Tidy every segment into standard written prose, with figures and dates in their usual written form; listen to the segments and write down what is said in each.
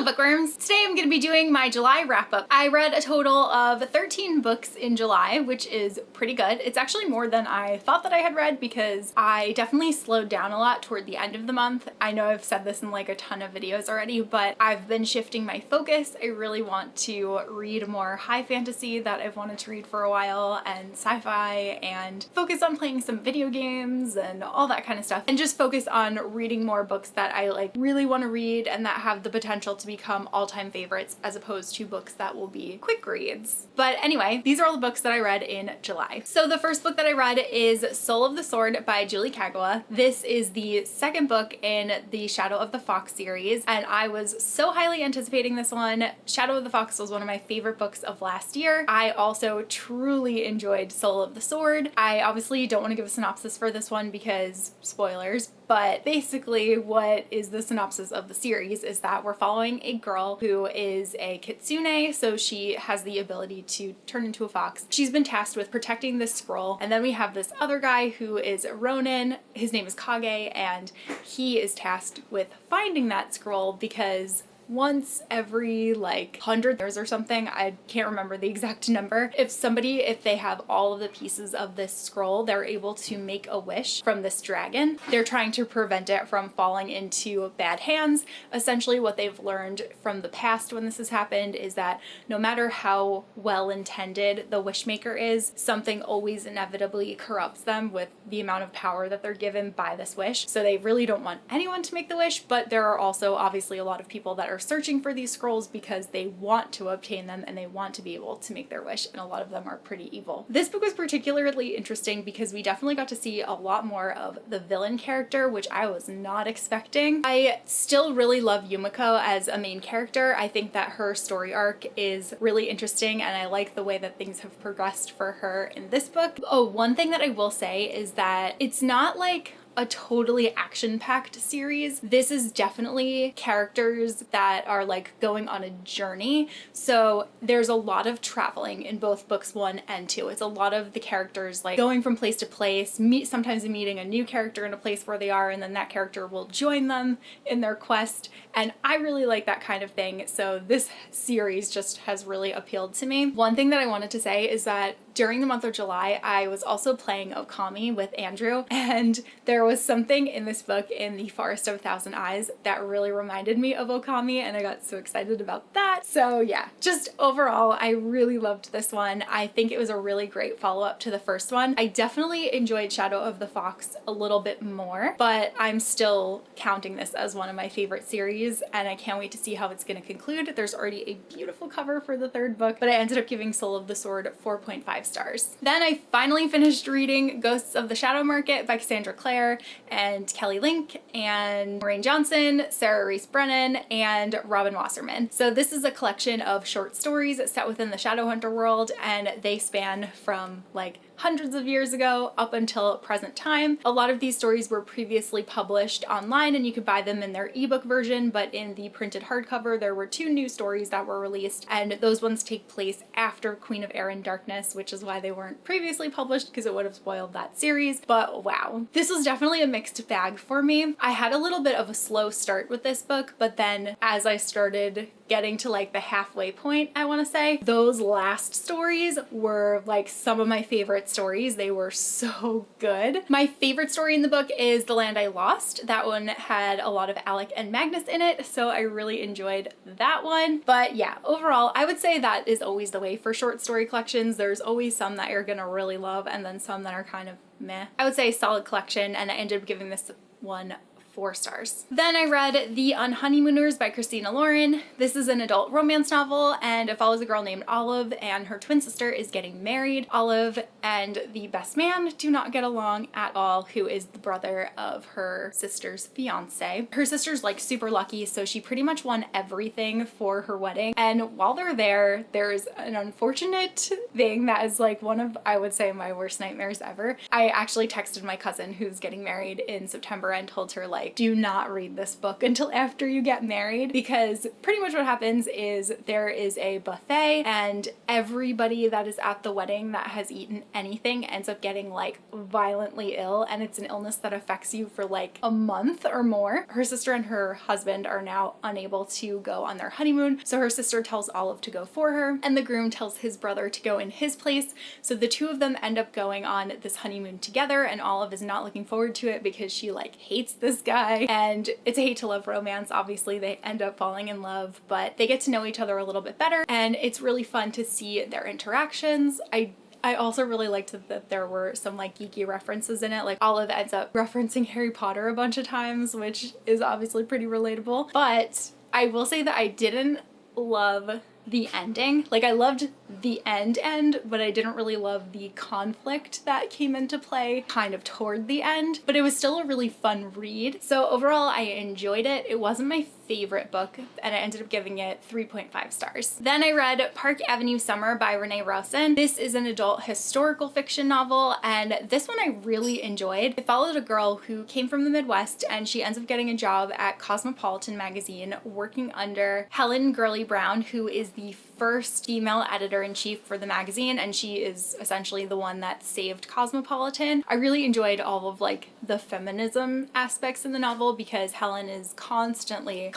Hello bookworms! Today I'm going to be doing my July wrap up. I read a total of 13 books in July, which is pretty good. It's actually more than I thought that I had read because I definitely slowed down a lot toward the end of the month. I know I've said this in like a ton of videos already, but I've been shifting my focus. I really want to read more high fantasy that I've wanted to read for a while, and sci-fi, and focus on playing some video games and all that kind of stuff, and just focus on reading more books that I like really want to read and that have the potential to become all-time favorites as opposed to books that will be quick reads. But anyway, these are all the books that I read in July. So the first book that I read is Soul of the Sword by Julie Kagawa. This is the second book in the Shadow of the Fox series, and I was so highly anticipating this one. Shadow of the Fox was one of my favorite books of last year. I also truly enjoyed Soul of the Sword. I obviously don't want to give a synopsis for this one because spoilers, but basically what is the synopsis of the series is that we're following a girl who is a kitsune, so she has the ability to turn into a fox. She's been tasked with protecting this scroll, and then we have this other guy who is Ronin. His name is Kage, and he is tasked with finding that scroll because once every like 100 years or something, I can't remember the exact number, if they have all of the pieces of this scroll, they're able to make a wish from this dragon. They're trying to prevent it from falling into bad hands. Essentially what they've learned from the past when this has happened is that no matter how well intended the wishmaker is, something always inevitably corrupts them with the amount of power that they're given by this wish. So they really don't want anyone to make the wish, but there are also obviously a lot of people that are searching for these scrolls because they want to obtain them and they want to be able to make their wish, and a lot of them are pretty evil. This book was particularly interesting because we definitely got to see a lot more of the villain character, which I was not expecting. I still really love Yumiko as a main character. I think that her story arc is really interesting, and I like the way that things have progressed for her in this book. Oh, one thing that I will say is that it's not like a totally action-packed series. This is definitely characters that are like going on a journey. So there's a lot of traveling in both books 1 and 2. It's a lot of the characters like going from place to place, sometimes meeting a new character in a place where they are, and then that character will join them in their quest. And I really like that kind of thing. So this series just has really appealed to me. One thing that I wanted to say is that during the month of July, I was also playing Okami with Andrew, and there was something in this book in The Forest of a Thousand Eyes that really reminded me of Okami, and I got so excited about that. So yeah, just overall, I really loved this one. I think it was a really great follow-up to the first one. I definitely enjoyed Shadow of the Fox a little bit more, but I'm still counting this as one of my favorite series, and I can't wait to see how it's going to conclude. There's already a beautiful cover for the third book, but I ended up giving Soul of the Sword 4.5 stars. Then I finally finished reading Ghosts of the Shadow Market by Cassandra Clare and Kelly Link and Maureen Johnson, Sarah Reese Brennan, and Robin Wasserman. So this is a collection of short stories set within the Shadowhunter world, and they span from like hundreds of years ago up until present time. A lot of these stories were previously published online and you could buy them in their ebook version, but in the printed hardcover there were 2 new stories that were released, and those ones take place after Queen of Air and Darkness, which is why they weren't previously published because it would have spoiled that series. But wow, this was definitely a mixed bag for me. I had a little bit of a slow start with this book, but then as I started getting to like the halfway point, I want to say, those last stories were like some of my favorite stories. They were so good. My favorite story in the book is The Land I Lost. That one had a lot of Alec and Magnus in it, so I really enjoyed that one. But yeah, overall, I would say that is always the way for short story collections. There's always some that you're gonna really love and then some that are kind of meh. I would say solid collection, and I ended up giving this one 4 stars. Then I read The Unhoneymooners by Christina Lauren. This is an adult romance novel, and it follows a girl named Olive, and her twin sister is getting married. Olive and the best man do not get along at all, who is the brother of her sister's fiance. Her sister's like super lucky, so she pretty much won everything for her wedding. And while they're there, there's an unfortunate thing that is like one of, I would say, my worst nightmares ever. I actually texted my cousin who's getting married in September and told her like, like, do not read this book until after you get married, because pretty much what happens is there is a buffet and everybody that is at the wedding that has eaten anything ends up getting like violently ill, and it's an illness that affects you for like a month or more. Her sister and her husband are now unable to go on their honeymoon, so her sister tells Olive to go for her, and the groom tells his brother to go in his place. So the two of them end up going on this honeymoon together, and Olive is not looking forward to it because she like hates this guy, and it's a hate to love romance. Obviously they end up falling in love, but they get to know each other a little bit better, and it's really fun to see their interactions. I also really liked that there were some like geeky references in it. Like Olive ends up referencing Harry Potter a bunch of times, which is obviously pretty relatable. But I will say that I didn't love the ending. Like I loved the end, but I didn't really love the conflict that came into play kind of toward the end, but it was still a really fun read. So overall I enjoyed it. It wasn't my favorite book, and I ended up giving it 3.5 stars. Then I read Park Avenue Summer by Renee Rawson. This is an adult historical fiction novel, and this one I really enjoyed. It followed a girl who came from the Midwest, and she ends up getting a job at Cosmopolitan magazine working under Helen Gurley Brown, who is the first female editor-in-chief for the magazine, and she is essentially the one that saved Cosmopolitan. I really enjoyed all of like the feminism aspects in the novel because Helen is constantly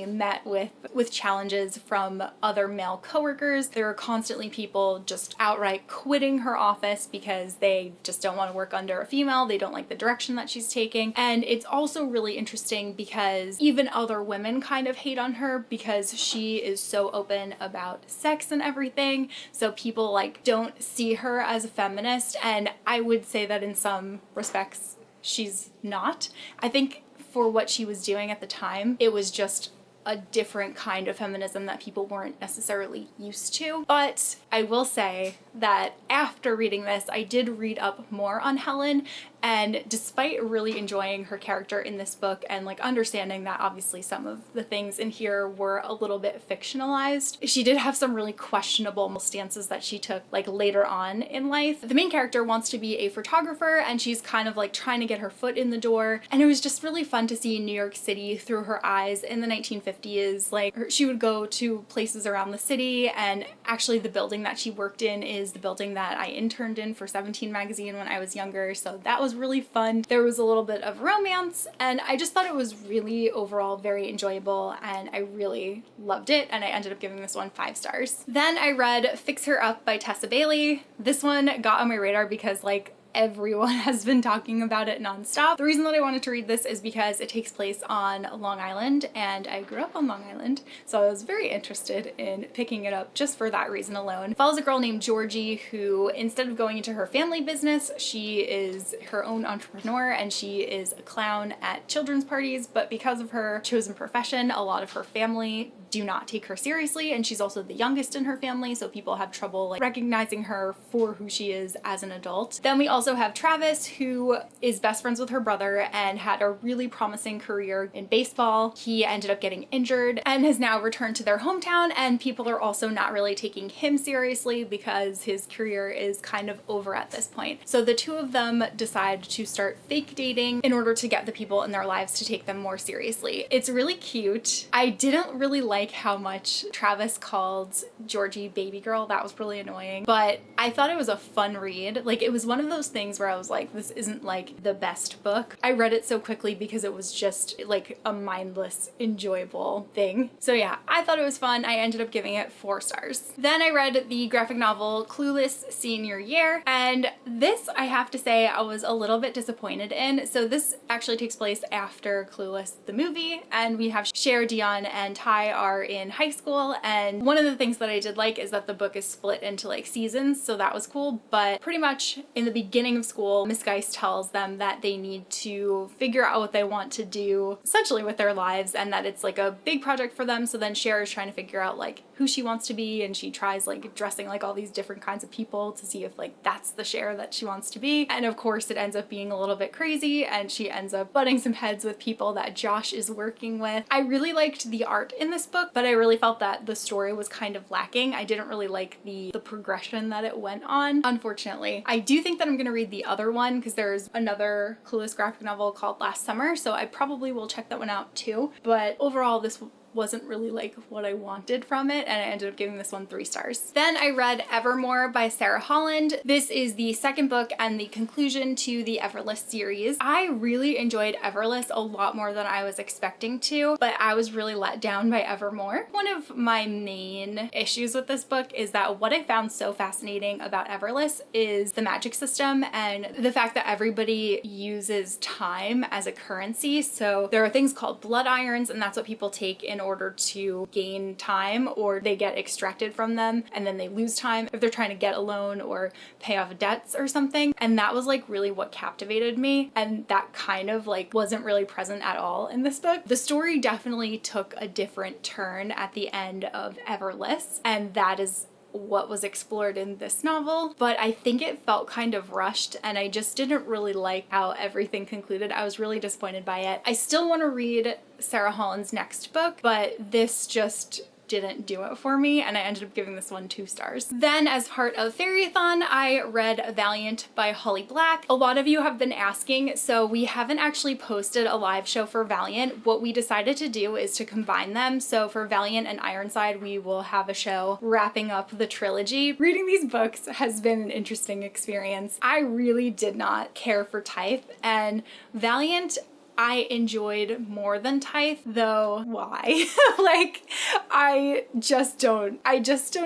met with challenges from other male coworkers. There are constantly people just outright quitting her office because they just don't want to work under a female. They don't like the direction that she's taking. And it's also really interesting because even other women kind of hate on her because she is so open about sex and everything. So people like don't see her as a feminist, and I would say that in some respects she's not. I think for what she was doing at the time, it was just a different kind of feminism that people weren't necessarily used to. But I will say that after reading this, I did read up more on Helen, and despite really enjoying her character in this book and like understanding that obviously some of the things in here were a little bit fictionalized, she did have some really questionable stances that she took like later on in life. The main character wants to be a photographer, and she's kind of like trying to get her foot in the door, and it was just really fun to see New York City through her eyes in the 1950s. Like she would go to places around the city, and actually the building that she worked in is the building that I interned in for 17 magazine when I was younger, so that was really fun. There was a little bit of romance, and I just thought it was really overall very enjoyable, and I really loved it, and I ended up giving this one 5 stars. Then I read Fix Her Up by Tessa Bailey. This one got on my radar because like everyone has been talking about it nonstop. The reason that I wanted to read this is because it takes place on Long Island, and I grew up on Long Island, so I was very interested in picking it up just for that reason alone. It follows a girl named Georgie who, instead of going into her family business, she is her own entrepreneur, and she is a clown at children's parties, but because of her chosen profession, a lot of her family do not take her seriously, and she's also the youngest in her family, so people have trouble like recognizing her for who she is as an adult. Then we also have Travis, who is best friends with her brother and had a really promising career in baseball. He ended up getting injured and has now returned to their hometown, and people are also not really taking him seriously because his career is kind of over at this point. So the two of them decide to start fake dating in order to get the people in their lives to take them more seriously. It's really cute. I didn't really like how much Travis called Georgie baby girl. That was really annoying, but I thought it was a fun read. Like it was one of those things where I was like, this isn't like the best book. I read it so quickly because it was just like a mindless, enjoyable thing. So yeah, I thought it was fun. I ended up giving it 4 stars. Then I read the graphic novel Clueless Senior Year, and this I have to say I was a little bit disappointed in. So this actually takes place after Clueless the movie, and we have Cher, Dion, and Ty are in high school, and one of the things that I did like is that the book is split into like seasons, so that was cool. But pretty much in the beginning of school, Miss Geist tells them that they need to figure out what they want to do essentially with their lives, and that it's like a big project for them. So then Cher is trying to figure out like who she wants to be, and she tries like dressing like all these different kinds of people to see if like that's the Cher that she wants to be. And of course it ends up being a little bit crazy, and she ends up butting some heads with people that Josh is working with. I really liked the art in this book, but I really felt that the story was kind of lacking. I didn't really like the progression that it went on, unfortunately. I do think that I'm gonna to read the other one because there's another Clueless graphic novel called Last Summer, so I probably will check that one out too. But overall, this wasn't really like what I wanted from it, and I ended up giving this one 3 stars. Then I read Evermore by Sarah Holland. This is the second book and the conclusion to the Everless series. I really enjoyed Everless a lot more than I was expecting to, but I was really let down by Evermore. One of my main issues with this book is that what I found so fascinating about Everless is the magic system and the fact that everybody uses time as a currency. So there are things called blood irons, and that's what people take in order to gain time, or they get extracted from them and then they lose time if they're trying to get a loan or pay off debts or something. And that was like really what captivated me, and that kind of like wasn't really present at all in this book. The story definitely took a different turn at the end of Everless, and that is what was explored in this novel, but I think it felt kind of rushed and I just didn't really like how everything concluded. I was really disappointed by it. I still want to read Sarah Holland's next book, but this just didn't do it for me, and I ended up giving this one 2 stars. Then as part of Fairython, I read Valiant by Holly Black. A lot of you have been asking, so we haven't actually posted a live show for Valiant. What we decided to do is to combine them. So for Valiant and Ironside, we will have a show wrapping up the trilogy. Reading these books has been an interesting experience. I really did not care for Tithe, and Valiant I enjoyed more than Tithe, though why? Like, I just don't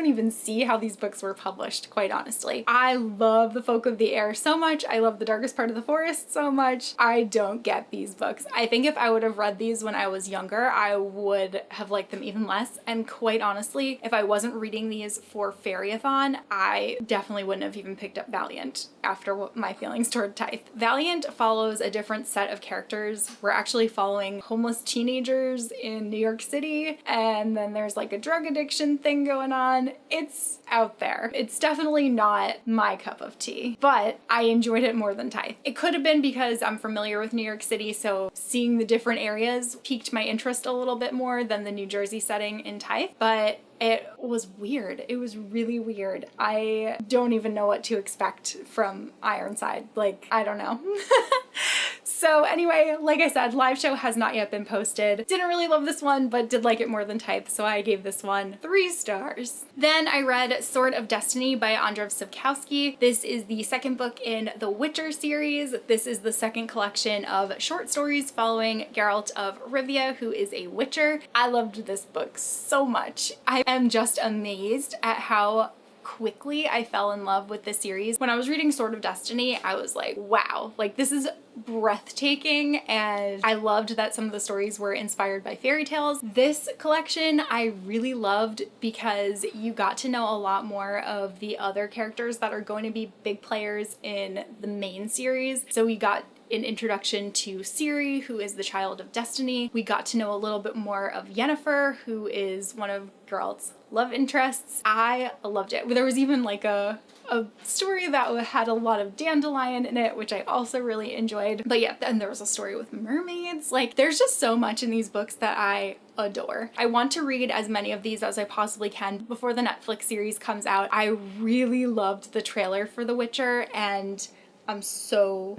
even see how these books were published, quite honestly. I love The Folk of the Air so much. I love The Darkest Part of the Forest so much. I don't get these books. I think if I would have read these when I was younger, I would have liked them even less. And quite honestly, if I wasn't reading these for Fairython, I definitely wouldn't have even picked up Valiant after my feelings toward Tithe. Valiant follows a different set of characters. We're actually following homeless teenagers in New York City, and then there's like a drug addiction thing going on. It's out there. It's definitely not my cup of tea, but I enjoyed it more than Tithe. It could have been because I'm familiar with New York City, so seeing the different areas piqued my interest a little bit more than the New Jersey setting in Tithe, but it was weird. It was really weird. I don't even know what to expect from Ironside. Like, I don't know. So anyway, like I said, live show has not yet been posted. Didn't really love this one, but did like it more than Tithe, so I gave this one 3 stars. Then I read Sword of Destiny by Andrzej Sapkowski. This is the second book in the Witcher series. This is the second collection of short stories following Geralt of Rivia, who is a witcher. I loved this book so much. I am just amazed at how quickly I fell in love with this series. When I was reading Sword of Destiny, I was like, wow, like this is breathtaking, and I loved that some of the stories were inspired by fairy tales. This collection I really loved because you got to know a lot more of the other characters that are going to be big players in the main series. So we got an introduction to Ciri, who is the child of Destiny. We got to know a little bit more of Yennefer, who is one of Geralt's love interests. I loved it. There was even like a story that had a lot of dandelion in it, which I also really enjoyed. But yeah, then there was a story with mermaids. Like, there's just so much in these books that I adore. I want to read as many of these as I possibly can before the Netflix series comes out. I really loved the trailer for The Witcher, and I'm so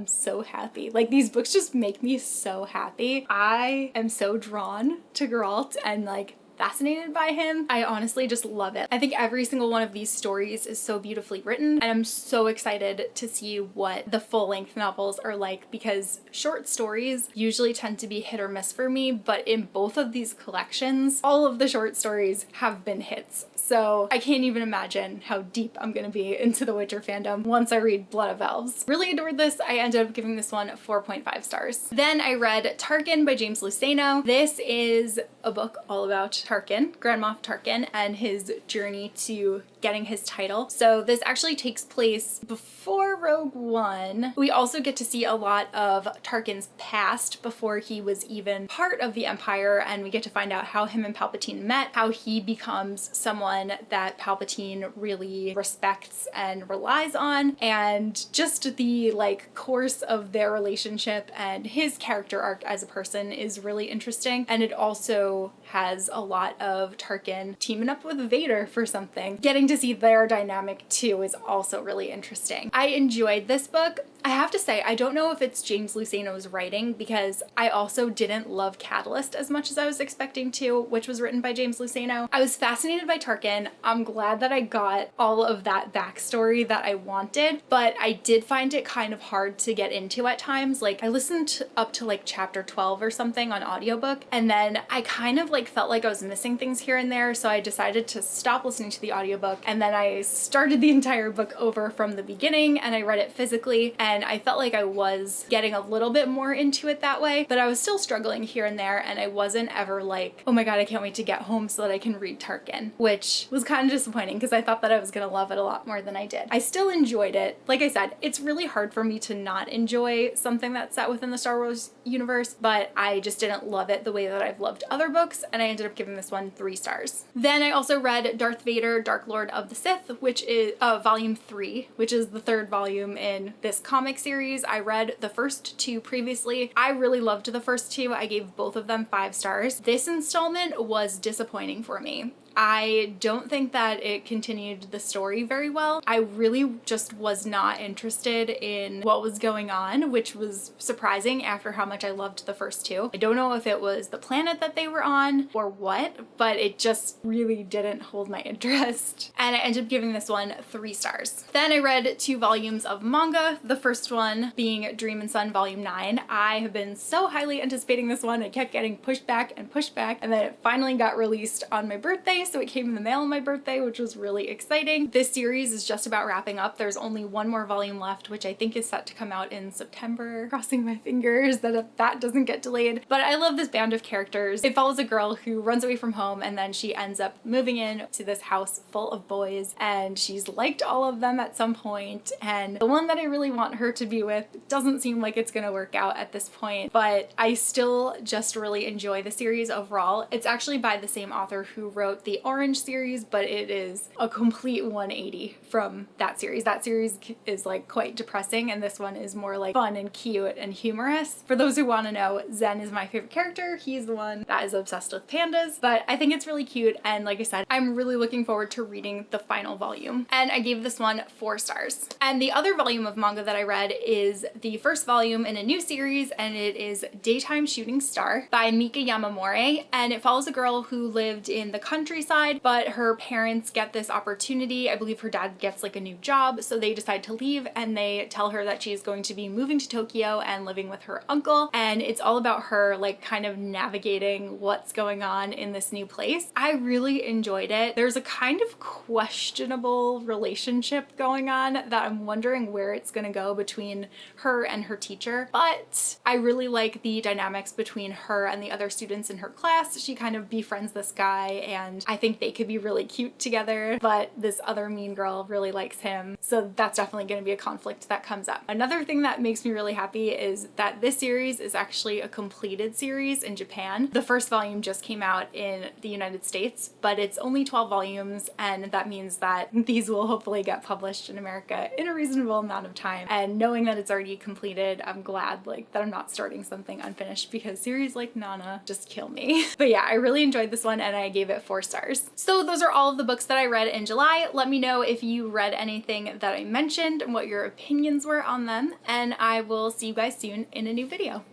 happy. Like, these books just make me so happy. I am so drawn to Geralt and like fascinated by him. I honestly just love it. I think every single one of these stories is so beautifully written, and I'm so excited to see what the full-length novels are like, because short stories usually tend to be hit or miss for me, but in both of these collections, all of the short stories have been hits. So I can't even imagine how deep I'm gonna be into the Witcher fandom once I read Blood of Elves. Really adored this. I ended up giving this one 4.5 stars. Then I read Tarkin by James Luceno. This is a book all about Tarkin, Grand Moff Tarkin, and his journey to getting his title. So this actually takes place before Rogue One. We also get to see a lot of Tarkin's past before he was even part of the Empire, and we get to find out how him and Palpatine met, how he becomes someone that Palpatine really respects and relies on, and just the like course of their relationship and his character arc as a person is really interesting. And it also has a lot of Tarkin teaming up with Vader for something. Getting to to see their dynamic too is also really interesting. I enjoyed this book. I have to say, I don't know if it's James Luceno's writing because I also didn't love Catalyst as much as I was expecting to, which was written by James Luceno. I was fascinated by Tarkin. I'm glad that I got all of that backstory that I wanted, but I did find it kind of hard to get into at times. Like, I listened up to like chapter 12 or something on audiobook, and then I kind of like felt like I was missing things here and there, so I decided to stop listening to the audiobook, and then I started the entire book over from the beginning and I read it physically, and I felt like I was getting a little bit more into it that way, but I was still struggling here and there, and I wasn't ever like, oh my god, I can't wait to get home so that I can read Tarkin, which was kind of disappointing because I thought that I was gonna love it a lot more than I did. I still enjoyed it. Like I said, it's really hard for me to not enjoy something that's set within the Star Wars universe, but I just didn't love it the way that I've loved other books, and I ended up giving this one 3 stars. Then I also read Darth Vader, Dark Lord of the Sith, which is volume 3, which is the 3rd volume in this comic series. I read the first 2 previously. I really loved the first 2. I gave both of them 5 stars. This installment was disappointing for me. I don't think that it continued the story very well. I really just was not interested in what was going on, which was surprising after how much I loved the first 2. I don't know if it was the planet that they were on or what, but it just really didn't hold my interest. And I ended up giving this one 3 stars. Then I read 2 volumes of manga, the first one being Dream and Sun Volume 9. I have been so highly anticipating this one. I kept getting pushed back, and then it finally got released on my birthday, so it came in the mail on my birthday, which was really exciting. This series is just about wrapping up. There's only 1 more volume left, which I think is set to come out in September. Crossing my fingers that that doesn't get delayed. But I love this band of characters. It follows a girl who runs away from home, and then she ends up moving in to this house full of boys, and she's liked all of them at some point, and the one that I really want her to be with doesn't seem like it's gonna work out at this point, but I still just really enjoy the series overall. It's actually by the same author who wrote the Orange series, but it is a complete 180 from that series. That series is like quite depressing, and this one is more like fun and cute and humorous. For those who want to know, Zen is my favorite character. He's the one that is obsessed with pandas, but I think it's really cute, and like I said, I'm really looking forward to reading the final volume, and I gave this one 4 stars. And the other volume of manga that I read is the first volume in a new series, and it is Daytime Shooting Star by Mika Yamamori, and it follows a girl who lived in the countryside, but her parents get this opportunity. I believe her dad gets like a new job, so they decide to leave, and they tell her that she's going to be moving to Tokyo and living with her uncle, and it's all about her like kind of navigating what's going on in this new place. I really enjoyed it. There's a kind of questionable relationship going on that I'm wondering where it's gonna go between her and her teacher, but I really like the dynamics between her and the other students in her class. She kind of befriends this guy, and I think they could be really cute together, but this other mean girl really likes him, so that's definitely going to be a conflict that comes up. Another thing that makes me really happy is that this series is actually a completed series in Japan. The first volume just came out in the United States, but it's only 12 volumes, and that means that these will hopefully get published in America in a reasonable amount of time. And knowing that it's already completed, I'm glad like that I'm not starting something unfinished, because series like Nana just kill me. But yeah, I really enjoyed this one, and I gave it 4 stars. So those are all of the books that I read in July. Let me know if you read anything that I mentioned and what your opinions were on them, and I will see you guys soon in a new video.